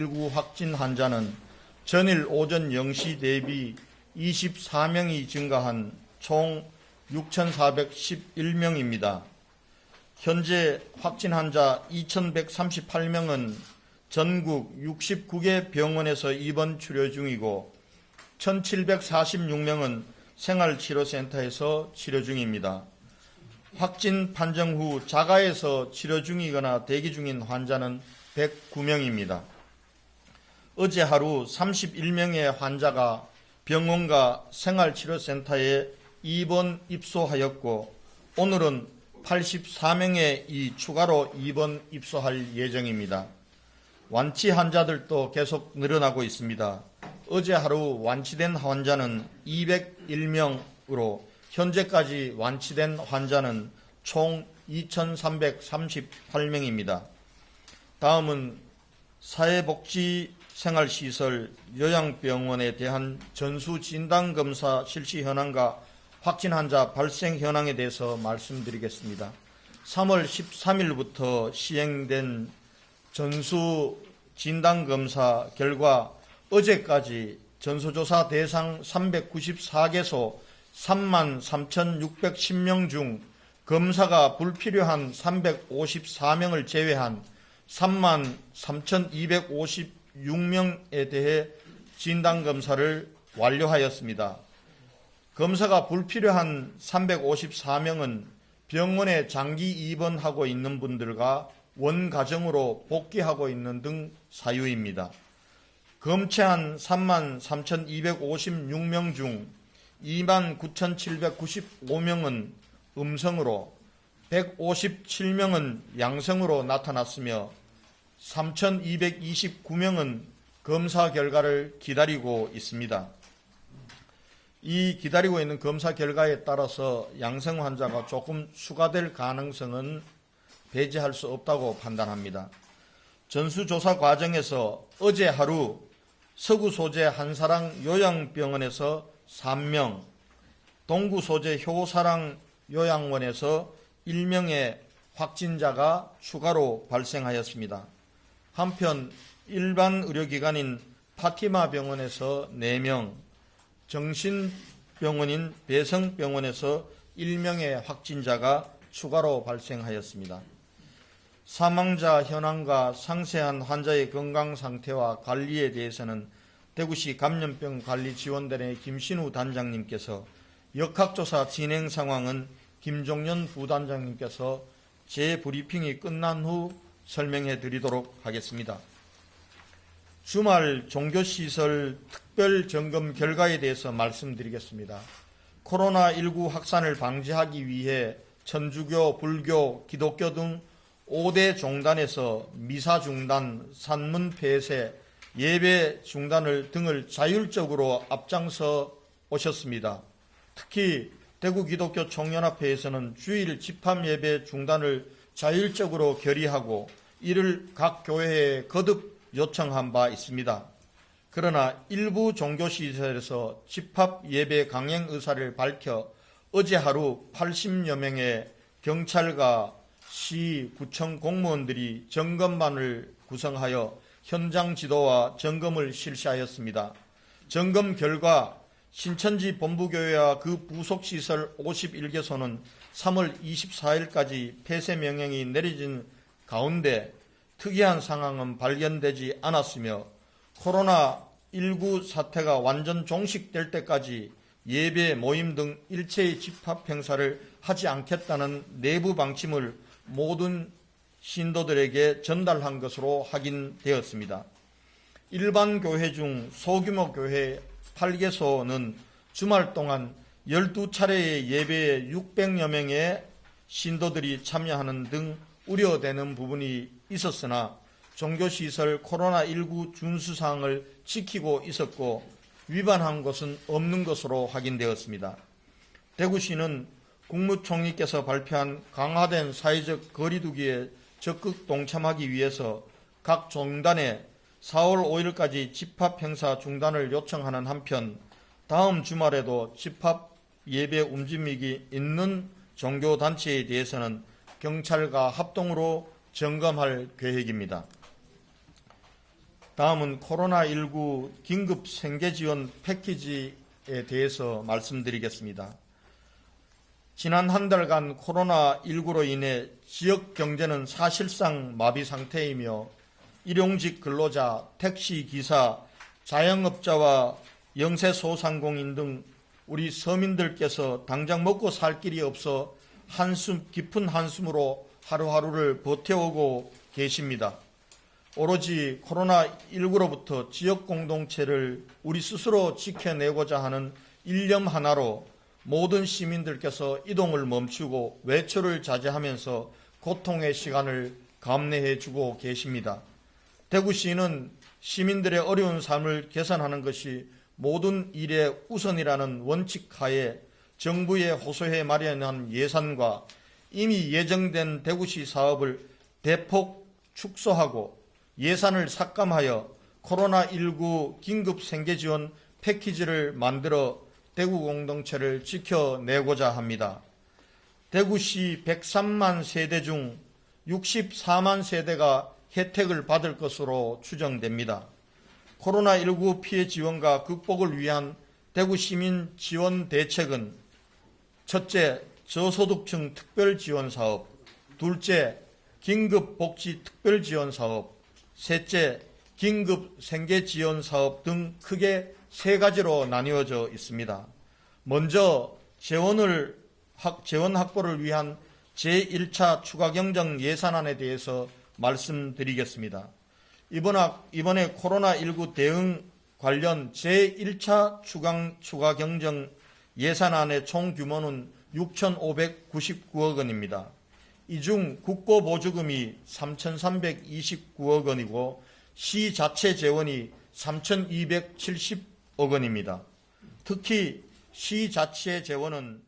19 확진 환자는 전일 오전 0시 대비 24명이 증가한 총 6,411명입니다. 현재 확진 환자 2,138명은 전국 69개 병원에서 입원 치료 중이고 1,746명은 생활치료센터에서 치료 중입니다. 확진 판정 후 자가에서 치료 중이거나 대기 중인 환자는 109명입니다. 어제 하루 31명의 환자가 병원과 생활치료센터에 입원 입소하였고 오늘은 84명의 추가로 입원 입소할 예정입니다. 완치 환자들도 계속 늘어나고 있습니다. 어제 하루 완치된 환자는 201명으로 현재까지 완치된 환자는 총 2,338명입니다. 다음은 사회복지생활시설 요양병원에 대한 전수진단검사 실시 현황과 확진 환자 발생 현황에 대해서 말씀드리겠습니다. 3월 13일부터 시행된 전수진단검사 결과 어제까지 전수조사 대상 394개소 33,610명 중 검사가 불필요한 354명을 제외한 33,256명에 대해 진단검사를 완료하였습니다. 검사가 불필요한 354명은 병원에 장기 입원하고 있는 분들과 원가정으로 복귀하고 있는 등 사유입니다. 검체한 33,256명 중 29,795명은 음성으로 157명은 양성으로 나타났으며 3,229명은 검사 결과를 기다리고 있습니다. 이 기다리고 있는 검사 결과에 따라서 양성 환자가 조금 추가될 가능성은 배제할 수 없다고 판단합니다. 전수조사 과정에서 어제 하루 서구 소재 한사랑 요양병원에서 3명, 동구 소재 효사랑 요양원에서 1명의 확진자가 추가로 발생하였습니다. 한편 일반 의료기관인 파티마 병원에서 4명, 정신병원인 배성병원에서 1명의 확진자가 추가로 발생하였습니다. 사망자 현황과 상세한 환자의 건강 상태와 관리에 대해서는 대구시 감염병관리지원단의 김신우 단장님께서 역학조사 진행 상황은 김종연 부단장님께서 재브리핑이 끝난 후 설명해 드리도록 하겠습니다. 주말 종교시설 특별점검 결과에 대해서 말씀드리겠습니다. 코로나19 확산을 방지하기 위해 천주교, 불교, 기독교 등 5대 종단에서 미사 중단, 산문 폐쇄, 예배 중단을 등을 자율적으로 앞장서 오셨습니다. 특히 대구 기독교 총연합회에서는 주일 집합 예배 중단을 자율적으로 결의하고 이를 각 교회에 거듭 요청한 바 있습니다. 그러나 일부 종교시설에서 집합 예배 강행 의사를 밝혀 어제 하루 80여 명의 경찰과 시, 구청 공무원들이 점검반을 구성하여 현장 지도와 점검을 실시하였습니다. 점검 결과 신천지 본부교회와 그 부속시설 51개소는 3월 24일까지 폐쇄 명령이 내려진 가운데 특이한 상황은 발견되지 않았으며 코로나19 사태가 완전 종식될 때까지 예배, 모임 등 일체의 집합 행사를 하지 않겠다는 내부 방침을 모든 신도들에게 전달한 것으로 확인되었습니다. 일반 교회 중 소규모 교회 8개소는 주말 동안 12차례의 예배에 600여 명의 신도들이 참여하는 등 우려되는 부분이 있었으나 종교시설 코로나19 준수사항을 지키고 있었고 위반한 것은 없는 것으로 확인되었습니다. 대구시는 국무총리께서 발표한 강화된 사회적 거리두기에 적극 동참하기 위해서 각 종단에 4월 5일까지 집합 행사 중단을 요청하는 한편 다음 주말에도 집합 예배 움직임이 있는 종교단체에 대해서는 경찰과 합동으로 점검할 계획입니다. 다음은 코로나19 긴급 생계지원 패키지에 대해서 말씀드리겠습니다. 지난 한 달간 코로나19로 인해 지역 경제는 사실상 마비 상태이며 일용직 근로자, 택시기사, 자영업자와 영세소상공인 등 우리 서민들께서 당장 먹고 살 길이 없어 깊은 한숨으로 하루하루를 버텨오고 계십니다. 오로지 코로나19로부터 지역 공동체를 우리 스스로 지켜내고자 하는 일념 하나로 모든 시민들께서 이동을 멈추고 외출을 자제하면서 고통의 시간을 감내해주고 계십니다. 대구시는 시민들의 어려운 삶을 개선하는 것이 모든 일의 우선이라는 원칙하에 정부에 호소해 마련한 예산과 이미 예정된 대구시 사업을 대폭 축소하고 예산을 삭감하여 코로나19 긴급 생계지원 패키지를 만들어 대구 공동체를 지켜내고자 합니다. 대구시 103만 세대 중 64만 세대가 혜택을 받을 것으로 추정됩니다. 코로나19 피해 지원과 극복을 위한 대구 시민 지원 대책은 첫째, 저소득층 특별지원사업, 둘째, 긴급복지특별지원사업, 셋째, 긴급생계지원사업 등 크게 세 가지로 나뉘어져 있습니다. 먼저 재원 확보를 위한 제1차 추가경정 예산안에 대해서 말씀드리겠습니다. 이번에 코로나19 대응 관련 제1차 추가경정 예산안의 총 규모는 6,599억 원입니다. 이 중 국고보조금이 3,329억 원이고 시 자체 재원이 3,270억 원입니다. 특히 시 자체 재원은